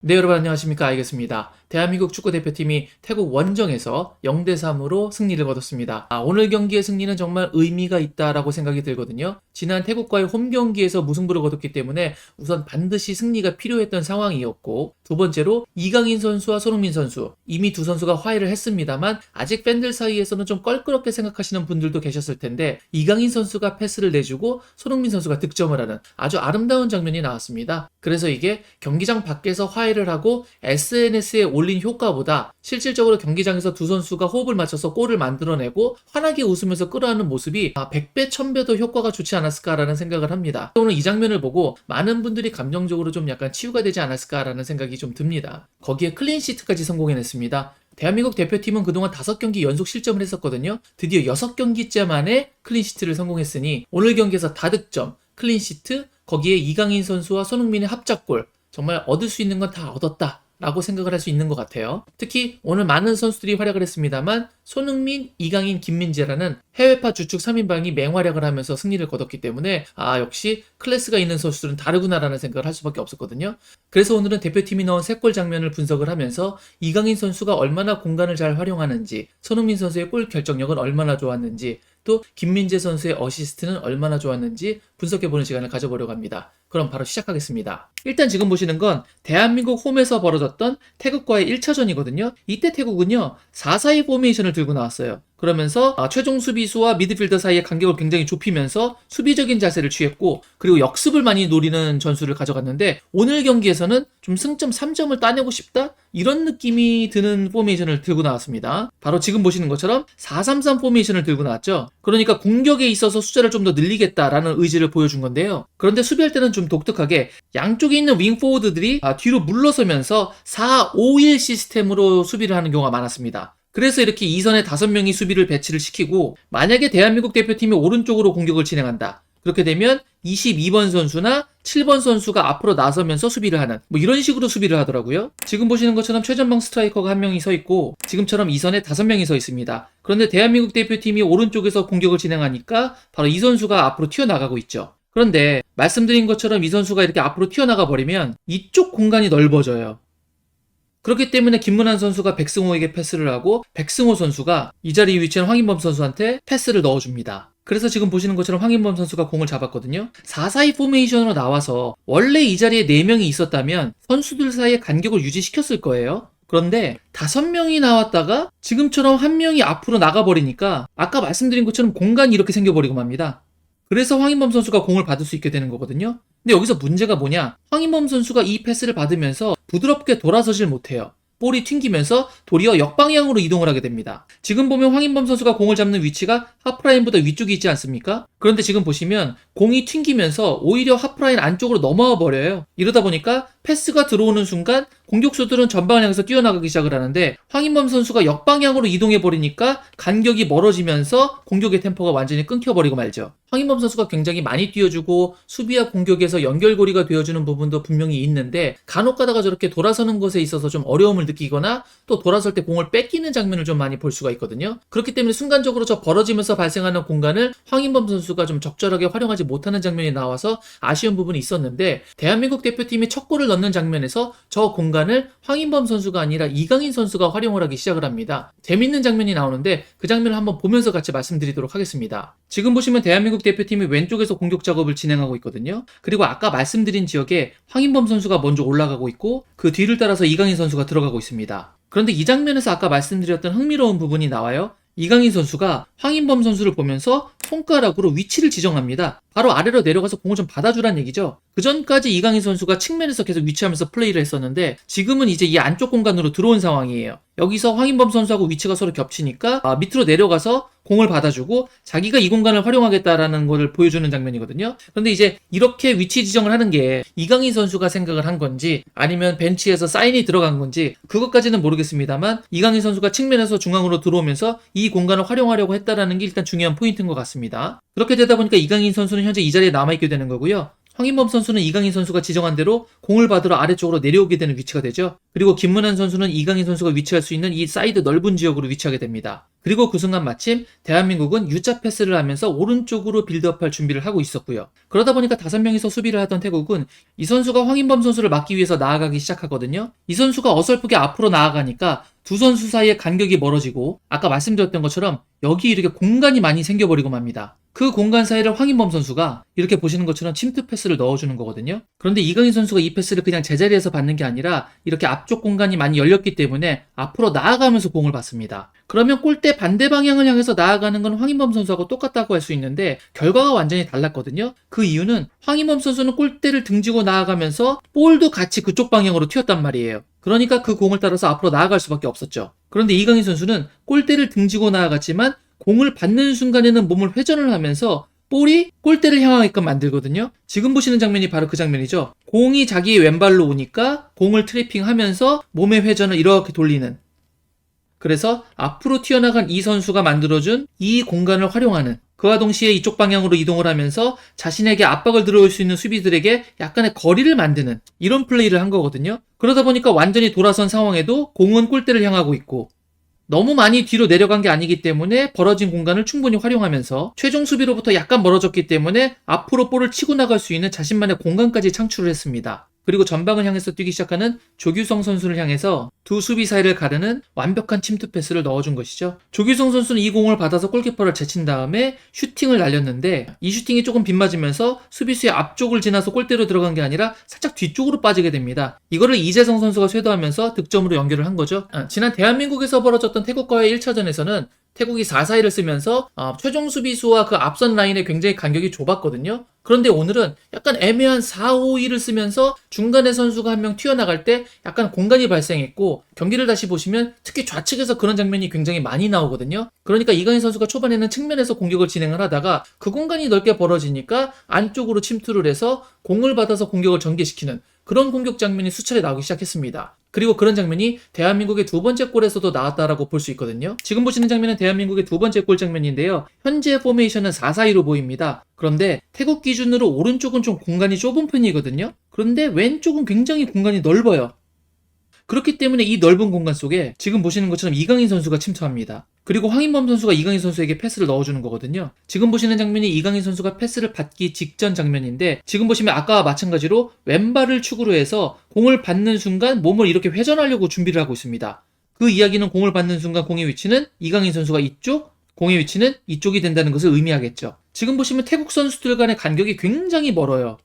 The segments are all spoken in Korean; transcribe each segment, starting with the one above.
네, 여러분 안녕하십니까? 알겠습니다. 대한민국 축구대표팀이 태국 원정에서 0대3으로 승리를 거뒀습니다. 오늘 경기의 승리는 정말 의미가 있다라고 생각이 들거든요. 지난 태국과의 홈 경기에서 무승부를 거뒀기 때문에 우선 반드시 승리가 필요했던 상황이었고, 두 번째로 이강인 선수와 손흥민 선수, 이미 두 선수가 화해를 했습니다만 아직 팬들 사이에서는 좀 껄끄럽게 생각하시는 분들도 계셨을 텐데, 이강인 선수가 패스를 내주고 손흥민 선수가 득점을 하는 아주 아름다운 장면이 나왔습니다. 그래서 이게 경기장 밖에서 화해를 하고 SNS에 올린 효과보다 실질적으로 경기장에서 두 선수가 호흡을 맞춰서 골을 만들어내고 환하게 웃으면서 끌어안는 모습이 100배 1000배 더 효과가 좋지 않았을까라는 생각을 합니다. 오늘 이 장면을 보고 많은 분들이 감정적으로 좀 약간 치유가 되지 않았을까라는 생각이 좀 듭니다. 거기에 클린시트까지 성공해냈습니다. 대한민국 대표팀은 그동안 5경기 연속 실점을 했었거든요. 드디어 6경기째 만에 클린시트를 성공했으니 오늘 경기에서 다득점, 클린시트, 거기에 이강인 선수와 손흥민의 합작골, 정말 얻을 수 있는 건 다 얻었다 라고 생각을 할 수 있는 것 같아요. 특히 오늘 많은 선수들이 활약을 했습니다만 손흥민, 이강인, 김민재라는 해외파 주축 3인방이 맹활약을 하면서 승리를 거뒀기 때문에 역시 클래스가 있는 선수들은 다르구나라는 생각을 할 수밖에 없었거든요. 그래서 오늘은 대표팀이 넣은 3골 장면을 분석을 하면서 이강인 선수가 얼마나 공간을 잘 활용하는지, 손흥민 선수의 골 결정력은 얼마나 좋았는지, 또 김민재 선수의 어시스트는 얼마나 좋았는지 분석해보는 시간을 가져보려고 합니다. 그럼 바로 시작하겠습니다. 일단 지금 보시는 건 대한민국 홈에서 벌어졌던 태국과의 1차전이거든요. 이때 태국은요 4-4-2 포메이션을 들고 나왔어요. 그러면서 최종 수비수와 미드필더 사이의 간격을 굉장히 좁히면서 수비적인 자세를 취했고, 그리고 역습을 많이 노리는 전술을 가져갔는데 오늘 경기에서는 좀 승점 3점을 따내고 싶다? 이런 느낌이 드는 포메이션을 들고 나왔습니다. 바로 지금 보시는 것처럼 4-3-3 포메이션을 들고 나왔죠. 그러니까 공격에 있어서 숫자를 좀 더 늘리겠다라는 의지를 보여준 건데요. 그런데 수비할 때는 좀 독특하게 양쪽에 있는 윙포워드들이 뒤로 물러서면서 4-5-1 시스템으로 수비를 하는 경우가 많았습니다. 그래서 이렇게 2선에 5명이 수비를 배치를 시키고, 만약에 대한민국 대표팀이 오른쪽으로 공격을 진행한다. 그렇게 되면 22번 선수나 7번 선수가 앞으로 나서면서 수비를 하는 이런 식으로 수비를 하더라고요. 지금 보시는 것처럼 최전방 스트라이커가 1명이 서 있고 지금처럼 2선에 5명이 서 있습니다. 그런데 대한민국 대표팀이 오른쪽에서 공격을 진행하니까 바로 이 선수가 앞으로 튀어나가고 있죠. 그런데 말씀드린 것처럼 이 선수가 이렇게 앞으로 튀어나가 버리면 이쪽 공간이 넓어져요. 그렇기 때문에 김문환 선수가 백승호에게 패스를 하고 백승호 선수가 이 자리에 위치한 황인범 선수한테 패스를 넣어줍니다. 그래서 지금 보시는 것처럼 황인범 선수가 공을 잡았거든요. 4-4-2 포메이션으로 나와서 원래 이 자리에 4명이 있었다면 선수들 사이의 간격을 유지시켰을 거예요. 그런데 5명이 나왔다가 지금처럼 1명이 앞으로 나가버리니까 아까 말씀드린 것처럼 공간이 이렇게 생겨버리고 맙니다. 그래서 황인범 선수가 공을 받을 수 있게 되는 거거든요. 근데 여기서 문제가 뭐냐? 황인범 선수가 이 패스를 받으면서 부드럽게 돌아서질 못해요. 볼이 튕기면서 도리어 역방향으로 이동을 하게 됩니다. 지금 보면 황인범 선수가 공을 잡는 위치가 하프라인보다 위쪽에 있지 않습니까? 그런데 지금 보시면 공이 튕기면서 오히려 하프라인 안쪽으로 넘어와 버려요. 이러다 보니까 패스가 들어오는 순간 공격수들은 전방을 향해서 뛰어나가기 시작을 하는데 황인범 선수가 역방향으로 이동해 버리니까 간격이 멀어지면서 공격의 템포가 완전히 끊겨버리고 말죠. 황인범 선수가 굉장히 많이 뛰어주고 수비와 공격에서 연결고리가 되어주는 부분도 분명히 있는데 간혹 가다가 저렇게 돌아서는 것에 있어서 좀 어려움을 느끼거나 또 돌아설 때 공을 뺏기는 장면을 좀 많이 볼 수가 있거든요. 그렇기 때문에 순간적으로 저 벌어지면서 발생하는 공간을 황인범 선수가 좀 적절하게 활용하지 못하는 장면이 나와서 아쉬운 부분이 있었는데, 대한민국 대표팀이 첫 골을 넣는 장면에서 저 공간을 황인범 선수가 아니라 이강인 선수가 활용을 하기 시작을 합니다. 재밌는 장면이 나오는데 그 장면을 한번 보면서 같이 말씀드리도록 하겠습니다. 지금 보시면 대한민국 대표팀이 왼쪽에서 공격 작업을 진행하고 있거든요. 그리고 아까 말씀드린 지역에 황인범 선수가 먼저 올라가고 있고 그 뒤를 따라서 이강인 선수가 들어가고 있습니다. 그런데 이 장면에서 아까 말씀드렸던 흥미로운 부분이 나와요. 이강인 선수가 황인범 선수를 보면서 손가락으로 위치를 지정합니다. 바로 아래로 내려가서 공을 좀 받아주란 얘기죠. 그 전까지 이강인 선수가 측면에서 계속 위치하면서 플레이를 했었는데 지금은 이제 이 안쪽 공간으로 들어온 상황이에요. 여기서 황인범 선수하고 위치가 서로 겹치니까 밑으로 내려가서 공을 받아주고 자기가 이 공간을 활용하겠다라는 것을 보여주는 장면이거든요. 그런데 이제 이렇게 위치 지정을 하는 게 이강인 선수가 생각을 한 건지 아니면 벤치에서 사인이 들어간 건지 그것까지는 모르겠습니다만 이강인 선수가 측면에서 중앙으로 들어오면서 이 공간을 활용하려고 했다라는 게 일단 중요한 포인트인 것 같습니다. 그렇게 되다 보니까 이강인 선수는 현재 이 자리에 남아있게 되는 거고요. 황인범 선수는 이강인 선수가 지정한 대로 공을 받으러 아래쪽으로 내려오게 되는 위치가 되죠. 그리고 김문환 선수는 이강인 선수가 위치할 수 있는 이 사이드 넓은 지역으로 위치하게 됩니다. 그리고 그 순간 마침 대한민국은 U자 패스를 하면서 오른쪽으로 빌드업할 준비를 하고 있었고요. 그러다 보니까 5명이서 수비를 하던 태국은 이 선수가 황인범 선수를 막기 위해서 나아가기 시작하거든요. 이 선수가 어설프게 앞으로 나아가니까 두 선수 사이의 간격이 멀어지고 아까 말씀드렸던 것처럼 여기 이렇게 공간이 많이 생겨버리고 맙니다. 그 공간 사이를 황인범 선수가 이렇게 보시는 것처럼 침투 패스를 넣어주는 거거든요. 그런데 이강인 선수가 이 패스를 그냥 제자리에서 받는 게 아니라 이렇게 앞쪽 공간이 많이 열렸기 때문에 앞으로 나아가면서 공을 받습니다. 그러면 골대 반대 방향을 향해서 나아가는 건 황인범 선수하고 똑같다고 할 수 있는데 결과가 완전히 달랐거든요. 그 이유는 황인범 선수는 골대를 등지고 나아가면서 볼도 같이 그쪽 방향으로 튀었단 말이에요. 그러니까 그 공을 따라서 앞으로 나아갈 수밖에 없었죠. 그런데 이강인 선수는 골대를 등지고 나아갔지만 공을 받는 순간에는 몸을 회전을 하면서 볼이 골대를 향하게끔 만들거든요. 지금 보시는 장면이 바로 그 장면이죠. 공이 자기의 왼발로 오니까 공을 트래핑하면서 몸의 회전을 이렇게 돌리는, 그래서 앞으로 튀어나간 이 선수가 만들어준 이 공간을 활용하는, 그와 동시에 이쪽 방향으로 이동을 하면서 자신에게 압박을 들어올 수 있는 수비들에게 약간의 거리를 만드는 이런 플레이를 한 거거든요. 그러다 보니까 완전히 돌아선 상황에도 공은 골대를 향하고 있고 너무 많이 뒤로 내려간 게 아니기 때문에 벌어진 공간을 충분히 활용하면서 최종 수비로부터 약간 멀어졌기 때문에 앞으로 볼을 치고 나갈 수 있는 자신만의 공간까지 창출을 했습니다. 그리고 전방을 향해서 뛰기 시작하는 조규성 선수를 향해서 두 수비 사이를 가르는 완벽한 침투 패스를 넣어준 것이죠. 조규성 선수는 이 공을 받아서 골키퍼를 제친 다음에 슈팅을 날렸는데 이 슈팅이 조금 빗맞으면서 수비수의 앞쪽을 지나서 골대로 들어간 게 아니라 살짝 뒤쪽으로 빠지게 됩니다. 이거를 이재성 선수가 쇄도하면서 득점으로 연결을 한 거죠. 지난 대한민국에서 벌어졌던 태국과의 1차전에서는 태국이 4-4-2를 쓰면서 최종 수비수와 그 앞선 라인에 굉장히 간격이 좁았거든요. 그런데 오늘은 약간 애매한 4-5-2를 쓰면서 중간에 선수가 한 명 튀어나갈 때 약간 공간이 발생했고, 경기를 다시 보시면 특히 좌측에서 그런 장면이 굉장히 많이 나오거든요. 그러니까 이강인 선수가 초반에는 측면에서 공격을 진행을 하다가 그 공간이 넓게 벌어지니까 안쪽으로 침투를 해서 공을 받아서 공격을 전개시키는 그런 공격 장면이 수차례 나오기 시작했습니다. 그리고 그런 장면이 대한민국의 두 번째 골에서도 나왔다라고 볼 수 있거든요. 지금 보시는 장면은 대한민국의 두 번째 골 장면인데요. 현재 포메이션은 4-4-2로 보입니다. 그런데 태국 기준으로 오른쪽은 좀 공간이 좁은 편이거든요. 그런데 왼쪽은 굉장히 공간이 넓어요. 그렇기 때문에 이 넓은 공간 속에 지금 보시는 것처럼 이강인 선수가 침투합니다. 그리고 황인범 선수가 이강인 선수에게 패스를 넣어주는 거거든요. 지금 보시는 장면이 이강인 선수가 패스를 받기 직전 장면인데, 지금 보시면 아까와 마찬가지로 왼발을 축으로 해서 공을 받는 순간 몸을 이렇게 회전하려고 준비를 하고 있습니다. 그 이야기는 공을 받는 순간 공의 위치는 이강인 선수가 이쪽, 공의 위치는 이쪽이 된다는 것을 의미하겠죠. 지금 보시면 태국 선수들 간의 간격이 굉장히 멀어요.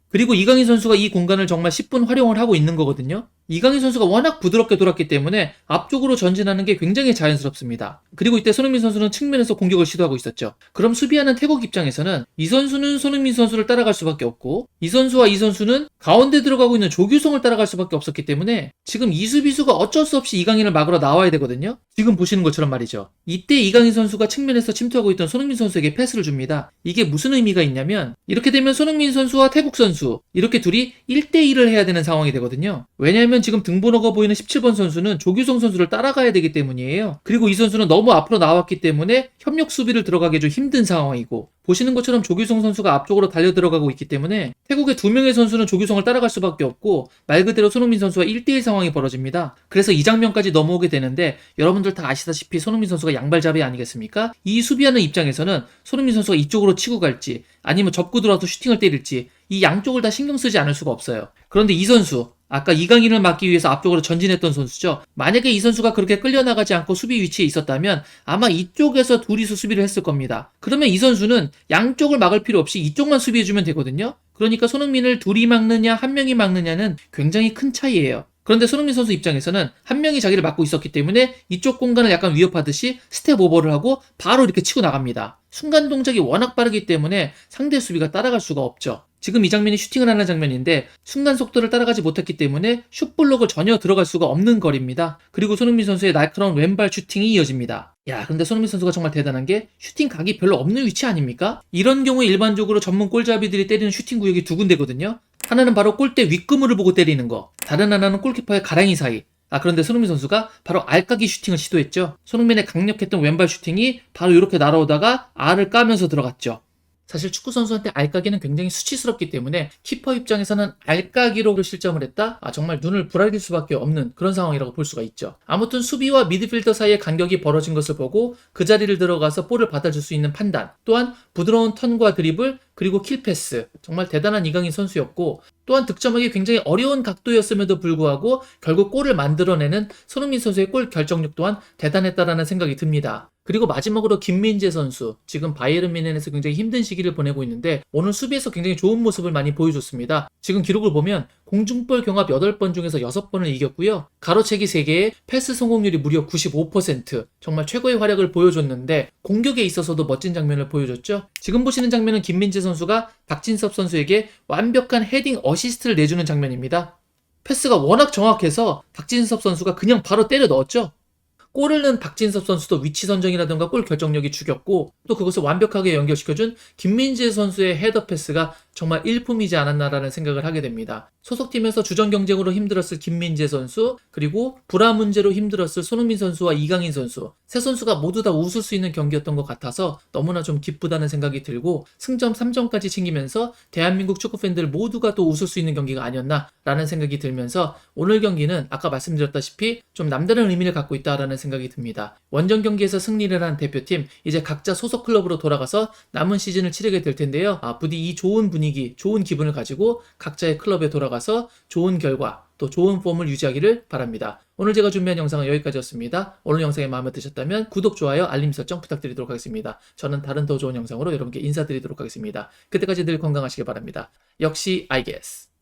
그리고 이강인 선수가 이 공간을 정말 10분 활용을 하고 있는 거거든요. 이강인 선수가 워낙 부드럽게 돌았기 때문에 앞쪽으로 전진하는 게 굉장히 자연스럽습니다. 그리고 이때 손흥민 선수는 측면에서 공격을 시도하고 있었죠. 그럼 수비하는 태국 입장에서는 이 선수는 손흥민 선수를 따라갈 수밖에 없고, 이 선수와 이 선수는 가운데 들어가고 있는 조규성을 따라갈 수밖에 없었기 때문에 지금 이 수비수가 어쩔 수 없이 이강인을 막으러 나와야 되거든요. 지금 보시는 것처럼 말이죠. 이때 이강인 선수가 측면에서 침투하고 있던 손흥민 선수에게 패스를 줍니다. 이게 무슨 의미가 있냐면, 이렇게 되면 손흥민 선수와 태국 선수 이렇게 둘이 1대1을 해야 되는 상황이 되거든요. 왜냐하면 지금 등번호가 보이는 17번 선수는 조규성 선수를 따라가야 되기 때문이에요. 그리고 이 선수는 너무 앞으로 나왔기 때문에 협력 수비를 들어가기 좀 힘든 상황이고, 보시는 것처럼 조규성 선수가 앞쪽으로 달려 들어가고 있기 때문에 태국의 두 명의 선수는 조규성을 따라갈 수밖에 없고, 말 그대로 손흥민 선수와 1대1 상황이 벌어집니다. 그래서 이 장면까지 넘어오게 되는데, 여러분들 다 아시다시피 손흥민 선수가 양발잡이 아니겠습니까? 이 수비하는 입장에서는 손흥민 선수가 이쪽으로 치고 갈지 아니면 접고 들어와서 슈팅을 때릴지 이 양쪽을 다 신경 쓰지 않을 수가 없어요. 그런데 이 선수, 아까 이강인을 막기 위해서 앞쪽으로 전진했던 선수죠. 만약에 이 선수가 그렇게 끌려나가지 않고 수비 위치에 있었다면 아마 이쪽에서 둘이서 수비를 했을 겁니다. 그러면 이 선수는 양쪽을 막을 필요 없이 이쪽만 수비해주면 되거든요. 그러니까 손흥민을 둘이 막느냐 한 명이 막느냐는 굉장히 큰 차이예요. 그런데 손흥민 선수 입장에서는 한 명이 자기를 막고 있었기 때문에 이쪽 공간을 약간 위협하듯이 스텝 오버를 하고 바로 이렇게 치고 나갑니다. 순간 동작이 워낙 빠르기 때문에 상대 수비가 따라갈 수가 없죠. 지금 이 장면이 슈팅을 하는 장면인데 순간 속도를 따라가지 못했기 때문에 슛블록을 전혀 들어갈 수가 없는 거리입니다. 그리고 손흥민 선수의 날카로운 왼발 슈팅이 이어집니다. 야, 근데 손흥민 선수가 정말 대단한 게 슈팅 각이 별로 없는 위치 아닙니까? 이런 경우에 일반적으로 전문 골잡이들이 때리는 슈팅 구역이 두 군데거든요. 하나는 바로 골대 윗그물을 보고 때리는 거, 다른 하나는 골키퍼의 가랑이 사이. 그런데 손흥민 선수가 바로 알까기 슈팅을 시도했죠. 손흥민의 강력했던 왼발 슈팅이 바로 이렇게 날아오다가 알을 까면서 들어갔죠. 사실 축구 선수한테 알까기는 굉장히 수치스럽기 때문에 키퍼 입장에서는 알까기로 실점을 했다? 정말 눈을 부라릴 수밖에 없는 그런 상황이라고 볼 수가 있죠. 아무튼 수비와 미드필더 사이의 간격이 벌어진 것을 보고 그 자리를 들어가서 볼을 받아줄 수 있는 판단, 또한 부드러운 턴과 드리블, 그리고 킬패스, 정말 대단한 이강인 선수였고, 또한 득점하기 굉장히 어려운 각도였음에도 불구하고 결국 골을 만들어내는 손흥민 선수의 골 결정력 또한 대단했다라는 생각이 듭니다. 그리고 마지막으로 김민재 선수, 지금 바이에른 뮌헨에서 굉장히 힘든 시기를 보내고 있는데 오늘 수비에서 굉장히 좋은 모습을 많이 보여줬습니다. 지금 기록을 보면 공중볼 경합 8번 중에서 6번을 이겼고요. 가로채기 3개에 패스 성공률이 무려 95%, 정말 최고의 활약을 보여줬는데 공격에 있어서도 멋진 장면을 보여줬죠. 지금 보시는 장면은 김민재 선수가 박진섭 선수에게 완벽한 헤딩 어시스트를 내주는 장면입니다. 패스가 워낙 정확해서 박진섭 선수가 그냥 바로 때려 넣었죠. 골을 넣은 박진섭 선수도 위치 선정이라든가 골 결정력이 죽였고, 또 그것을 완벽하게 연결시켜준 김민재 선수의 헤더 패스가 정말 일품이지 않았나라는 생각을 하게 됩니다. 소속팀에서 주전 경쟁으로 힘들었을 김민재 선수, 그리고 불화 문제로 힘들었을 손흥민 선수와 이강인 선수, 세 선수가 모두 다 웃을 수 있는 경기였던 것 같아서 너무나 좀 기쁘다는 생각이 들고, 승점 3점까지 챙기면서 대한민국 축구팬들 모두가 또 웃을 수 있는 경기가 아니었나라는 생각이 들면서 오늘 경기는 아까 말씀드렸다시피 좀 남다른 의미를 갖고 있다라는 생각이 듭니다. 원정 경기에서 승리를 한 대표팀, 이제 각자 소속 클럽으로 돌아가서 남은 시즌을 치르게 될 텐데요. 부디 이 좋은 분위기, 좋은 기분을 가지고 각자의 클럽에 돌아가서 좋은 결과, 또 좋은 폼을 유지하기를 바랍니다. 오늘 제가 준비한 영상은 여기까지였습니다. 오늘 영상이 마음에 드셨다면 구독, 좋아요, 알림 설정 부탁드리도록 하겠습니다. 저는 다른 더 좋은 영상으로 여러분께 인사드리도록 하겠습니다. 그때까지 늘 건강하시길 바랍니다. 역시 I guess.